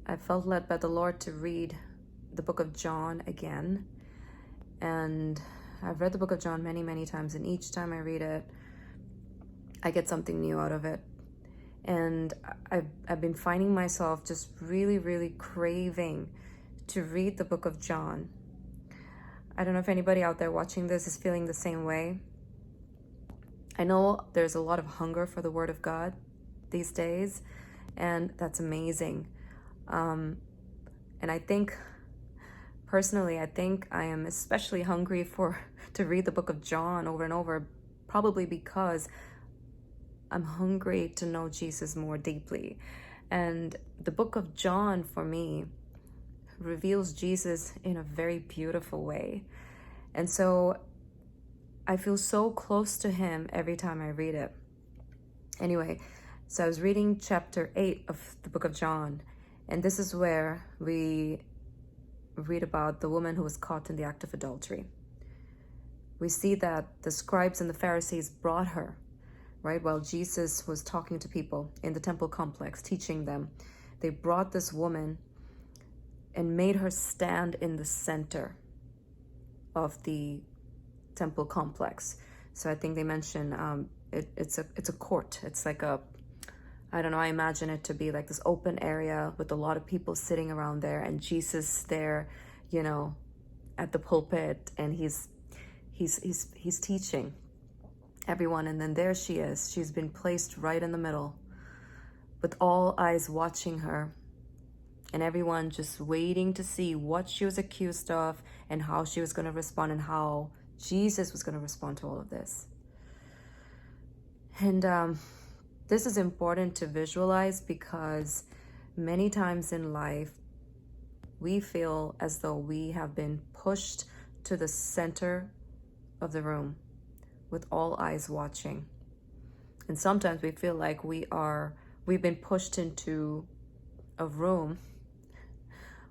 I felt led by the Lord to read the book of John again. And I've read the book of John many, many times, and each time I read it, I get something new out of it. And I've been finding myself just really, really craving to read the book of John. I don't know if anybody out there watching this is feeling the same way. I know there's a lot of hunger for the Word of God these days, and that's amazing. And I think, personally, I think I am especially hungry to read the book of John over and over, probably because I'm hungry to know Jesus more deeply. And the book of John, for me, reveals Jesus in a very beautiful way. And so I feel so close to him every time I read it. Anyway, so I was reading chapter 8 of the book of John, and this is where we read about the woman who was caught in the act of adultery. We see that the scribes and the Pharisees brought her, right, while Jesus was talking to people in the temple complex, teaching them. They brought this woman and made her stand in the center of the temple complex. So I think they mention it's a court. It's like I don't know, I imagine it to be like this open area with a lot of people sitting around there, and Jesus there, at the pulpit, and he's teaching everyone. And then there she is. She's been placed right in the middle with all eyes watching her, and everyone just waiting to see what she was accused of and how she was going to respond and how Jesus was going to respond to all of this. And this is important to visualize, because many times in life we feel as though we have been pushed to the center of the room with all eyes watching. And sometimes we feel like we've been pushed into a room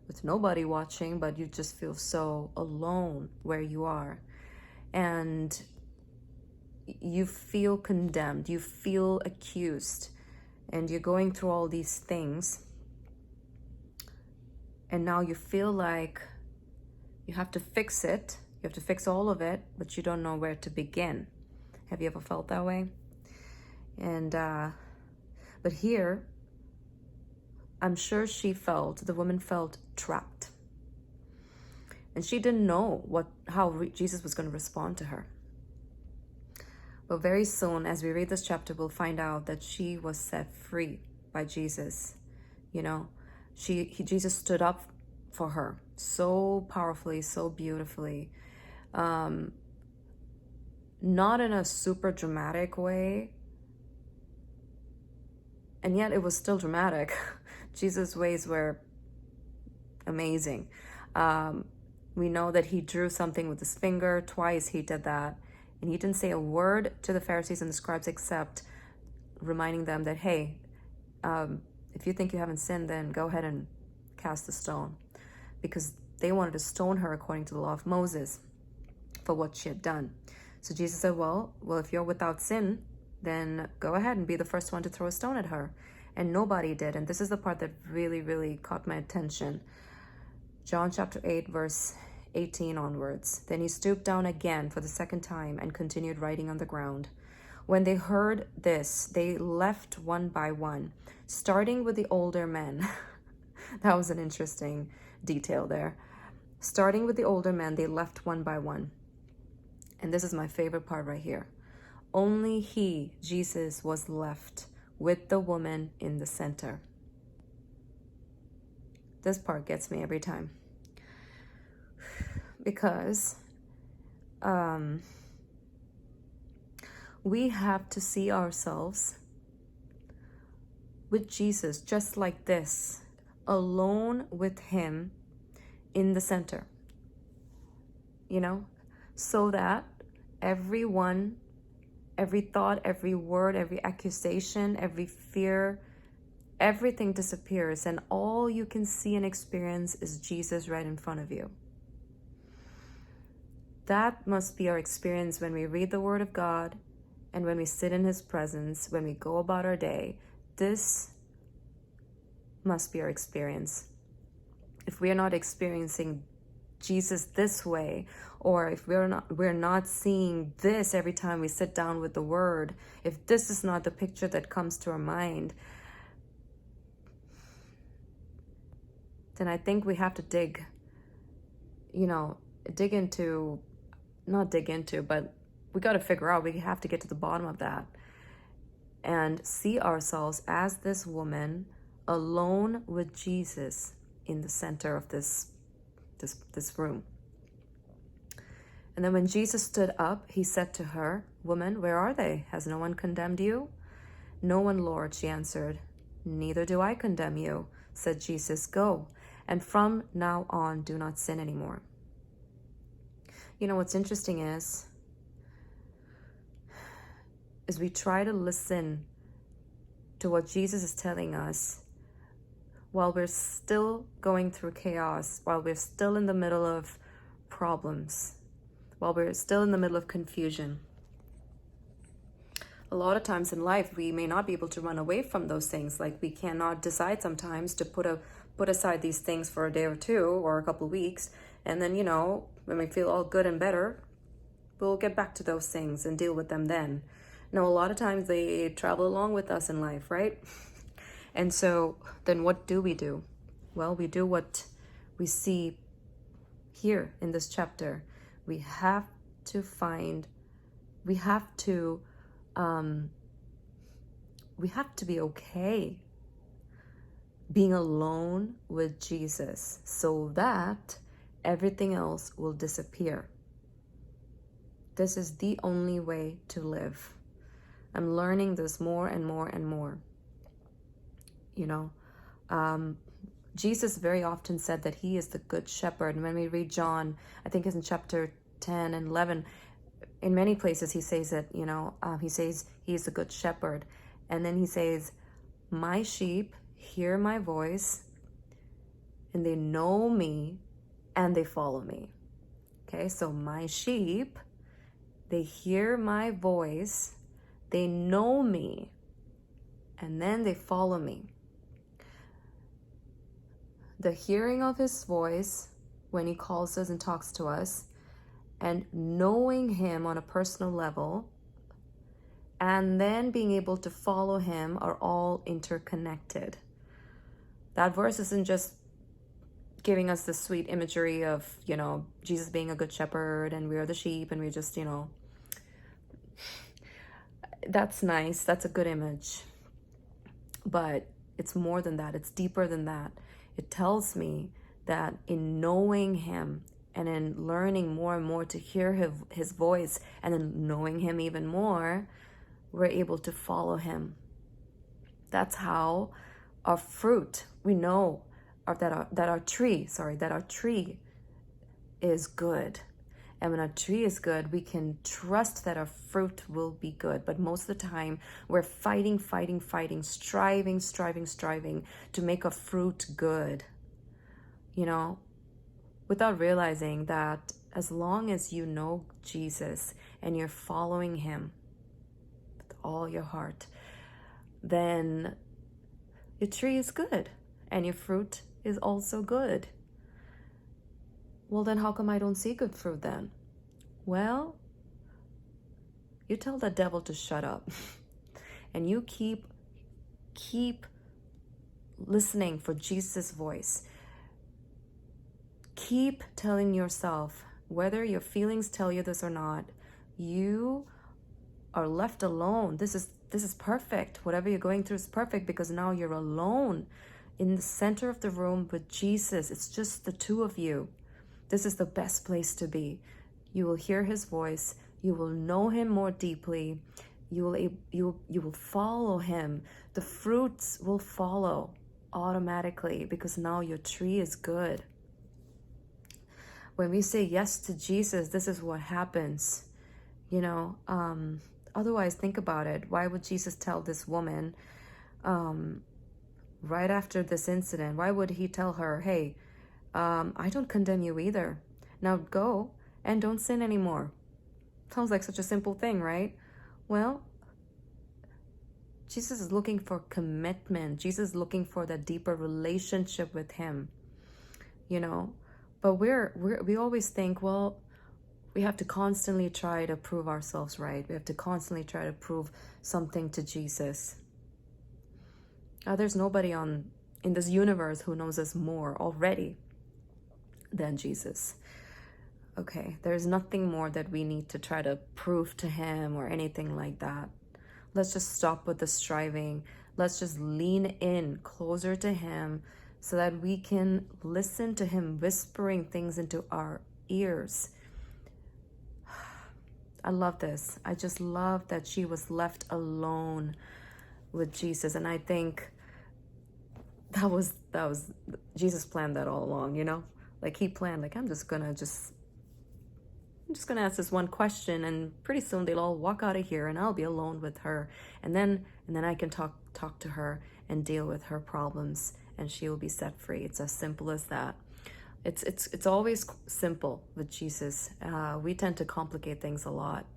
with nobody watching, but you just feel so alone where you are. And you feel condemned, you feel accused, and you're going through all these things. And now you feel like you have to fix it. You have to fix all of it, but you don't know where to begin. Have you ever felt that way? And, but here, I'm sure the woman felt trapped. And she didn't know how Jesus was going to respond to her. But very soon, as we read this chapter, we'll find out that she was set free by Jesus. Jesus stood up for her so powerfully, so beautifully. Not in a super dramatic way, and yet it was still dramatic. Jesus' ways were amazing. We know that he drew something with his finger. Twice he did that. And he didn't say a word to the Pharisees and the scribes except reminding them that, hey, if you think you haven't sinned, then go ahead and cast a stone. Because they wanted to stone her according to the law of Moses for what she had done. So Jesus said, well, if you're without sin, then go ahead and be the first one to throw a stone at her. And nobody did. And this is the part that really, really caught my attention. John chapter 8, verse 18 onwards. Then he stooped down again for the second time and continued writing on the ground. When they heard this, they left one by one, starting with the older men. That was an interesting detail there. Starting with the older men, they left one by one. And this is my favorite part right here. Only he, Jesus, was left with the woman in the center. This part gets me every time. Because we have to see ourselves with Jesus just like this, alone with him in the center. So that everyone, every thought, every word, every accusation, every fear, everything disappears, and all you can see and experience is Jesus right in front of you. That must be our experience when we read the Word of God and when we sit in His presence, when we go about our day. This must be our experience. If we are not experiencing Jesus this way, or if we're not seeing this every time we sit down with the word, if this is not the picture that comes to our mind, then I think we have to dig into, not dig into, but we got to figure out, we have to get to the bottom of that and see ourselves as this woman alone with Jesus in the center of this room. And then when Jesus stood up, he said to her, "Woman, where are they? Has no one condemned you?" "No one, Lord," she answered. "Neither do I condemn you," said Jesus. "Go, and from now on do not sin anymore." What's interesting is we try to listen to what Jesus is telling us while we're still going through chaos, while we're still in the middle of problems, while we're still in the middle of confusion. A lot of times in life, we may not be able to run away from those things. Like, we cannot decide sometimes to put aside these things for a day or two or a couple of weeks. And then, when we feel all good and better, we'll get back to those things and deal with them then. No, a lot of times they travel along with us in life, right? And so then what do? Well, we do what we see here in this chapter. We have to be okay being alone with Jesus so that everything else will disappear. This is the only way to live. I'm learning this more and more and more. Jesus very often said that he is the good shepherd. And when we read John, I think it's in chapter 10 and 11, in many places he says it, he says he is the good shepherd. And then he says, "My sheep hear my voice, and they know me, and they follow me." Okay, so my sheep, they hear my voice, they know me, and then they follow me. The hearing of his voice when he calls us and talks to us, and knowing him on a personal level, and then being able to follow him are all interconnected. That verse isn't just giving us the sweet imagery of, Jesus being a good shepherd and we are the sheep and we just, that's nice. That's a good image. But it's more than that. It's deeper than that. It tells me that in knowing him and in learning more and more to hear his voice, and in knowing him even more, we're able to follow him. That's how our fruit, we know that our tree is good. And when our tree is good, we can trust that our fruit will be good. But most of the time, we're fighting, striving to make a fruit good, without realizing that as long as you know Jesus and you're following him with all your heart, then your tree is good and your fruit is also good. Well, then how come I don't see good fruit then? Well, you tell the devil to shut up and you keep listening for Jesus' voice. Keep telling yourself, whether your feelings tell you this or not, you are left alone. This is perfect. Whatever you're going through is perfect, because now you're alone in the center of the room with Jesus. It's just the two of you. This is the best place to be. You will hear his voice. You will know him more deeply. You will follow him. The fruits will follow automatically, because now your tree is good. When we say yes to Jesus, this is what happens. Otherwise, think about it. Why would Jesus tell this woman right after this incident? Why would he tell her, "Hey, I don't condemn you either. Now go and don't sin anymore"? Sounds like such a simple thing, right? Well, Jesus is looking for commitment. Jesus is looking for that deeper relationship with him, you know. But we always think, well, we have to constantly try to prove ourselves right. We have to constantly try to prove something to Jesus. There's nobody in this universe who knows us more already than Jesus. Okay, there's nothing more that we need to try to prove to him or anything like that. Let's just stop with the striving. Let's just lean in closer to him so that we can listen to him whispering things into our ears. I love this. I just love that she was left alone with Jesus. And I think that was Jesus planned that all along, you know? Like he planned, like, I'm just gonna ask this one question, and pretty soon they'll all walk out of here and I'll be alone with her. And then I can talk to her and deal with her problems, and she will be set free. It's as simple as that. It's always simple with Jesus. We tend to complicate things a lot.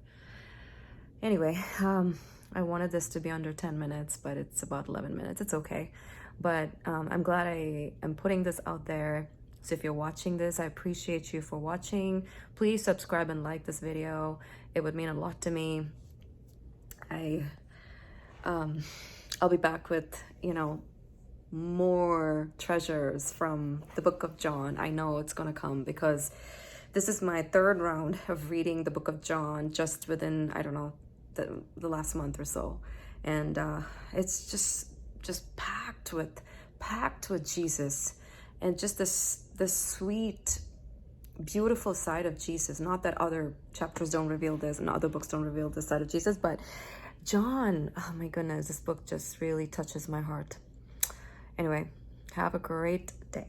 Anyway, I wanted this to be under 10 minutes, but it's about 11 minutes. It's okay. But I'm glad I am putting this out there. So if you're watching this, I appreciate you for watching. Please subscribe and like this video. It would mean a lot to me. I'll be back with, more treasures from the book of John. I know it's gonna come because this is my third round of reading the book of John just within, I don't know, the last month or so. And it's just packed with Jesus, and just this sweet, beautiful side of Jesus. Not that other chapters don't reveal this and other books don't reveal this side of Jesus, but John, oh my goodness, this book just really touches my heart. Anyway, have a great day.